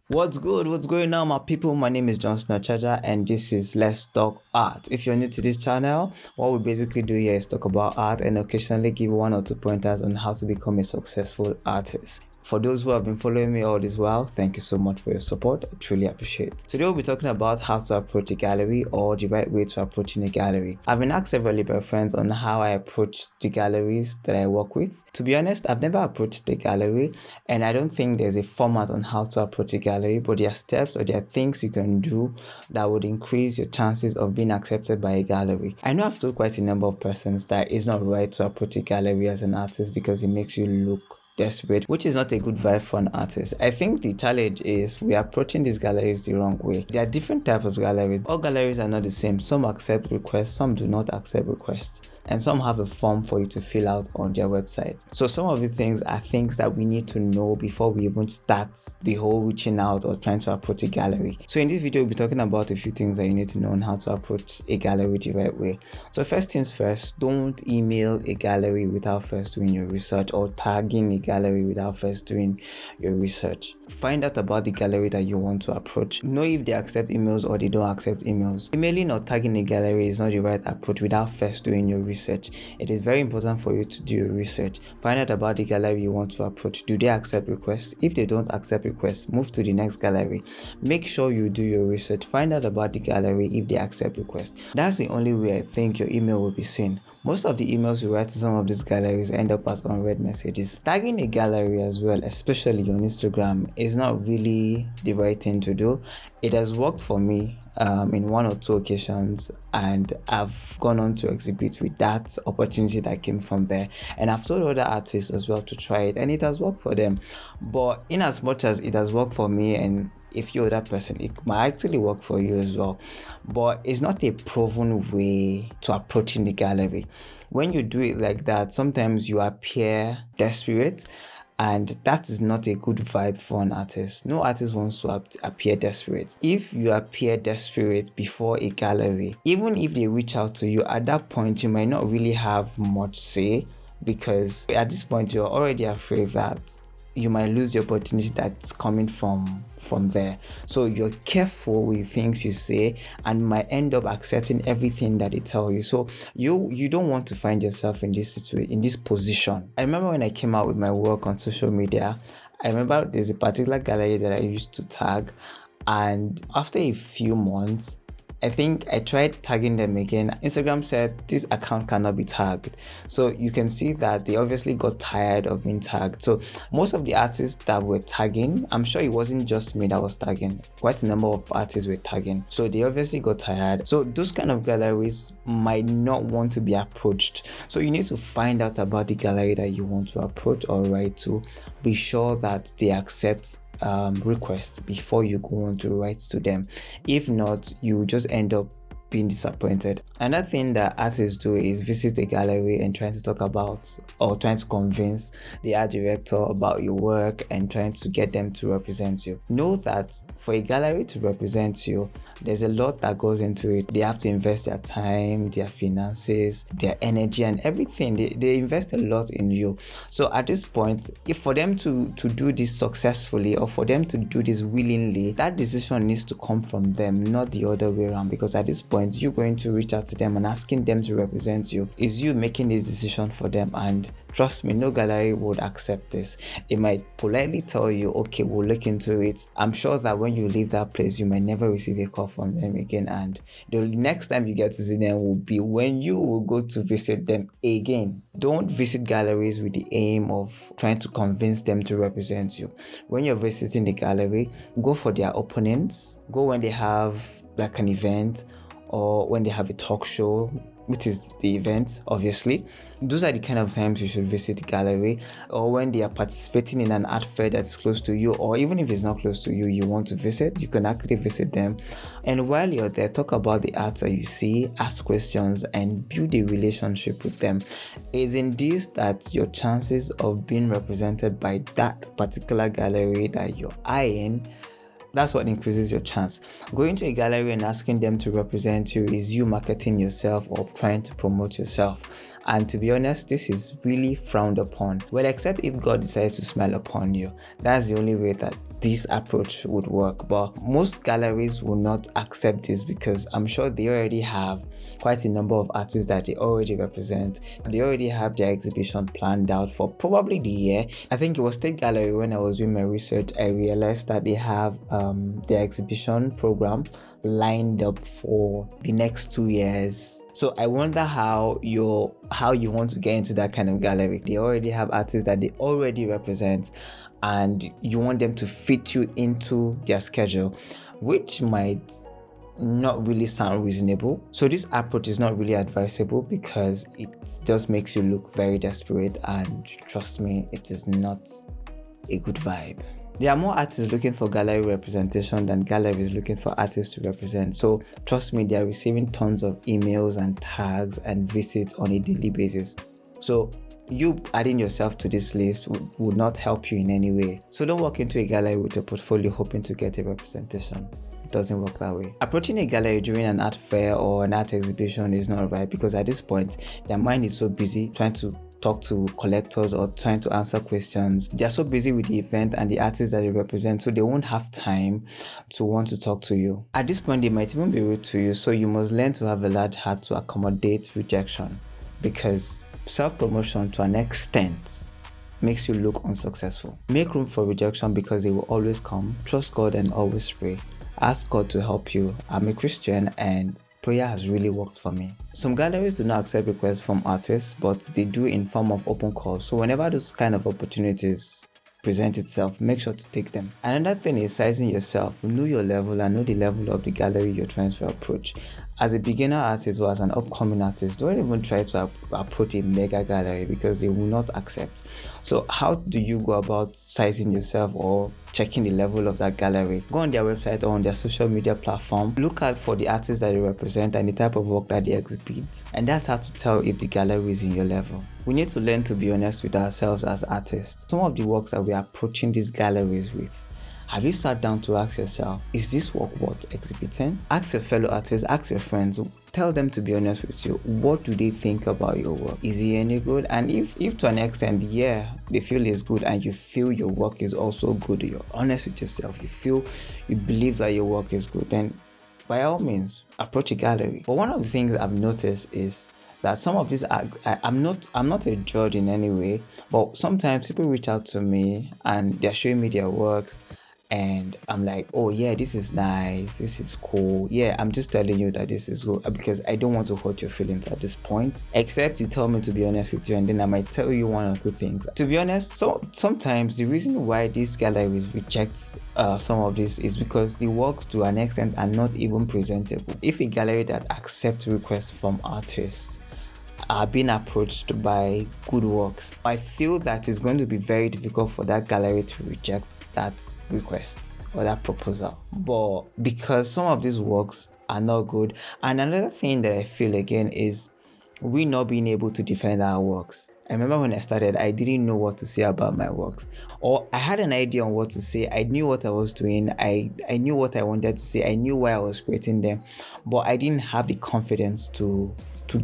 What's good? What's going on, my people? My name is Johnson Ochaja, and this is Let's Talk Art. If you're new to this channel, what we basically do here is talk about art and occasionally give 1 or 2 pointers on how to become a successful artist. For those who have been following me all this while, thank you so much for your support. I truly appreciate it. Today we'll be talking about how to approach a gallery or the right way to approaching a gallery. I've been asked several by friends on how I approach the galleries that I work with. To be honest, I've never approached a gallery, and I don't think there's a format on how to approach a gallery, but there are steps or there are things you can do that would increase your chances of being accepted by a gallery. I know I've told quite a number of persons that it's not right to approach a gallery as an artist because it makes you look desperate, which is not a good vibe for an artist. I think the challenge is we are approaching these galleries the wrong way. There are different types of galleries. All galleries are not the same. Some accept requests, some do not accept requests, and some have a form for you to fill out on their website. So some of these things are things that we need to know before we even start the whole reaching out or trying to approach a gallery. So in this video, we'll be talking about a few things that you need to know on how to approach a gallery the right way. So first things first, don't email a gallery without first doing your research or tagging a gallery without first doing your research. Find out about the gallery that you want to approach. Know if they accept emails or they don't accept emails. Emailing or tagging a gallery is not the right approach without first doing your research. It is very important for you to do your research. Find out about the gallery you want to approach. Do they accept requests? If they don't accept requests, move to the next gallery. Make sure you do your research. Find out about the gallery if they accept requests. That's the only way I think your email will be seen. Most of the emails we write to some of these galleries end up as unread messages. Tagging a gallery as well, especially on Instagram, is not really the right thing to do. It has worked for me in 1 or 2 occasions, and I've gone on to exhibit with that opportunity that came from there. And I've told other artists as well to try it, and it has worked for them. But in as much as it has worked for me, and if you're that person, it might actually work for you as well, but it's not a proven way to approaching the gallery. When you do it like that, sometimes you appear desperate, and that is not a good vibe for an artist. No artist wants to appear desperate. If you appear desperate before a gallery, even if they reach out to you, at that point you might not really have much say, because at this point you're already afraid that you might lose the opportunity that's coming from there. So you're careful with things you say and might end up accepting everything that they tell you. So you don't want to find yourself in this situation, in this position. I remember when I came out with my work on social media, I remember there's a particular gallery that I used to tag, and after a few months, I think I tried tagging them again. Instagram said this account cannot be tagged. So you can see that they obviously got tired of being tagged. So most of the artists that were tagging, I'm sure it wasn't just me that was tagging. Quite a number of artists were tagging. So they obviously got tired. So those kind of galleries might not want to be approached. So you need to find out about the gallery that you want to approach or write to. Be sure that they accept request before you go on to write to them. If not, you just end up being disappointed. Another thing that artists do is visit the gallery and trying to talk about or trying to convince the art director about your work and trying to get them to represent you. Know that for a gallery to represent you, there's a lot that goes into it. They have to invest their time, their finances, their energy, and everything. They invest a lot in you. So at this point, if for them to do this successfully or for them to do this willingly, that decision needs to come from them, not the other way around. Because at this point, you're going to reach out to them and asking them to represent you. Is you making this decision for them, and trust me, no gallery would accept this. It might politely tell you, okay, we'll look into it. I'm sure that when you leave that place, you might never receive a call from them again, and the next time you get to see them will be when you will go to visit them again. Don't visit galleries with the aim of trying to convince them to represent you. When you're visiting the gallery, go for their openings. Go when they have like an event, or when they have a talk show, which is the event, obviously. Those are the kind of times you should visit the gallery, or when they are participating in an art fair that's close to you, or even if it's not close to you, you want to visit, you can actually visit them. And while you're there, talk about the art that you see, ask questions, and build a relationship with them. It's in this that your chances of being represented by that particular gallery that you're eyeing, that's what increases your chance. Going to a gallery and asking them to represent you is you marketing yourself or trying to promote yourself. And to be honest, this is really frowned upon. Well, except if God decides to smile upon you. That's the only way that this approach would work, but most galleries will not accept this because I'm sure they already have quite a number of artists that they already represent. They already have their exhibition planned out for probably the year. I think it was State Gallery. When I was doing my research, I realized that they have their exhibition program lined up for the next 2 years. So I wonder how you want to get into that kind of gallery. They already have artists that they already represent, and you want them to fit you into their schedule, which might not really sound reasonable. So this approach is not really advisable because it just makes you look very desperate, and trust me, it is not a good vibe. There are more artists looking for gallery representation than galleries looking for artists to represent. So trust me, they are receiving tons of emails and tags and visits on a daily basis. So you adding yourself to this list would not help you in any way. So don't walk into a gallery with a portfolio hoping to get a representation. It doesn't work that way. Approaching a gallery during an art fair or an art exhibition is not right, because at this point their mind is so busy trying to talk to collectors or trying to answer questions. They are so busy with the event and the artists that they represent, so they won't have time to want to talk to you. At this point, they might even be rude to you, so you must learn to have a large heart to accommodate rejection, because self-promotion to an extent makes you look unsuccessful. Make room for rejection because they will always come. Trust God and always pray. Ask God to help you. I'm a Christian and prayer has really worked for me. Some galleries do not accept requests from artists, but they do in form of open calls. So whenever those kind of opportunities present itself, make sure to take them. Another thing is sizing yourself. Know your level and know the level of the gallery you're trying to approach. As a beginner artist or as an upcoming artist, don't even try to approach a mega gallery because they will not accept. So how do you go about sizing yourself or checking the level of that gallery? Go on their website or on their social media platform. Look out for the artists that they represent and the type of work that they exhibit. And that's how to tell if the gallery is in your level. We need to learn to be honest with ourselves as artists. Some of the works that we are approaching these galleries with, have you sat down to ask yourself, is this work worth exhibiting? Ask your fellow artists, ask your friends, tell them to be honest with you. What do they think about your work? Is it any good? And if to an extent, yeah, they feel it's good and you feel your work is also good, you're honest with yourself, you believe that your work is good, then by all means, approach a gallery. But one of the things I've noticed is that some of these, I'm not a judge in any way, but sometimes people reach out to me and they're showing me their works, and I'm like, oh yeah, this is nice, this is cool. Yeah, I'm just telling you that this is good because I don't want to hurt your feelings at this point, except you tell me to be honest with you, and then I might tell you one or two things. To be honest, so sometimes the reason why these galleries reject some of this is because the works to an extent are not even presentable. If a gallery that accepts requests from artists are being approached by good works, I feel that it's going to be very difficult for that gallery to reject that request or that proposal. But because some of these works are not good, and another thing that I feel again is we not being able to defend our works. I remember when I started, I didn't know what to say about my works, or I had an idea on what to say. I knew what I was doing. I knew what I wanted to say. I knew why I was creating them, but I didn't have the confidence to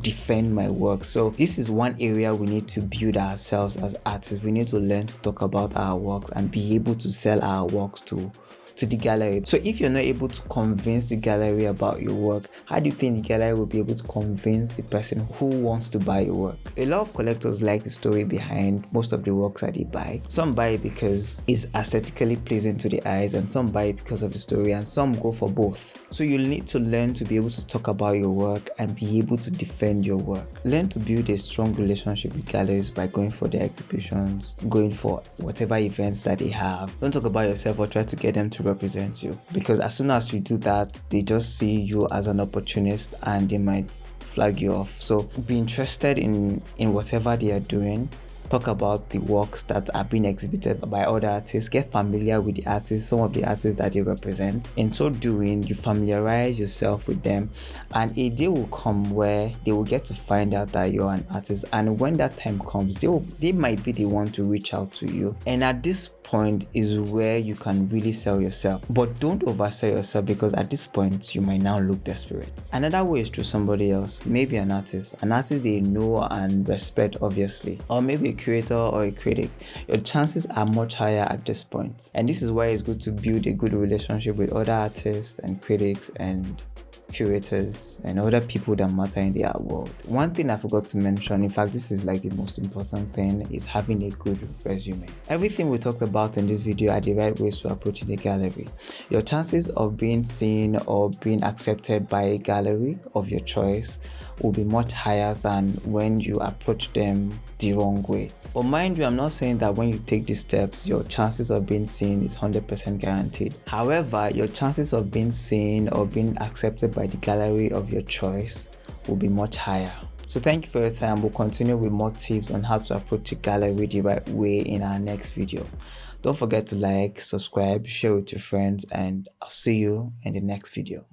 defend my work. So this is one area we need to build ourselves as artists. We need to learn to talk about our works and be able to sell our works to the gallery. So if you're not able to convince the gallery about your work, how do you think the gallery will be able to convince the person who wants to buy your work? A lot of collectors like the story behind most of the works that they buy. Some buy it because it's aesthetically pleasing to the eyes, and some buy it because of the story, and some go for both. So you'll need to learn to be able to talk about your work and be able to defend your work. Learn to build a strong relationship with galleries by going for their exhibitions, going for whatever events that they have. Don't talk about yourself or try to get them to represent you, because as soon as you do that, they just see you as an opportunist and they might flag you off. So be interested in whatever they are doing. Talk about the works that are being exhibited by other artists. Get familiar with the artists, some of the artists that they represent. In so doing, you familiarize yourself with them, and a day will come where they will get to find out that you're an artist, and when that time comes, they might be the one to reach out to you. And at this point is where you can really sell yourself, but don't oversell yourself, because at this point you might now look desperate. Another way is through somebody else, maybe an artist they know and respect, obviously, or maybe a curator or a critic, your chances are much higher at this point. And this is why it's good to build a good relationship with other artists and critics and curators and other people that matter in the art world. One thing I forgot to mention, in fact this is like the most important thing, is having a good resume. Everything we talked about in this video are the right ways to approach the gallery. Your chances of being seen or being accepted by a gallery of your choice will be much higher than when you approach them the wrong way. But mind you, I'm not saying that when you take these steps your chances of being seen is 100% guaranteed. However, your chances of being seen or being accepted by the gallery of your choice will be much higher. So thank you for your time. We'll continue with more tips on how to approach a gallery the right way in our next video. Don't forget to like, subscribe, share with your friends, and I'll see you in the next video.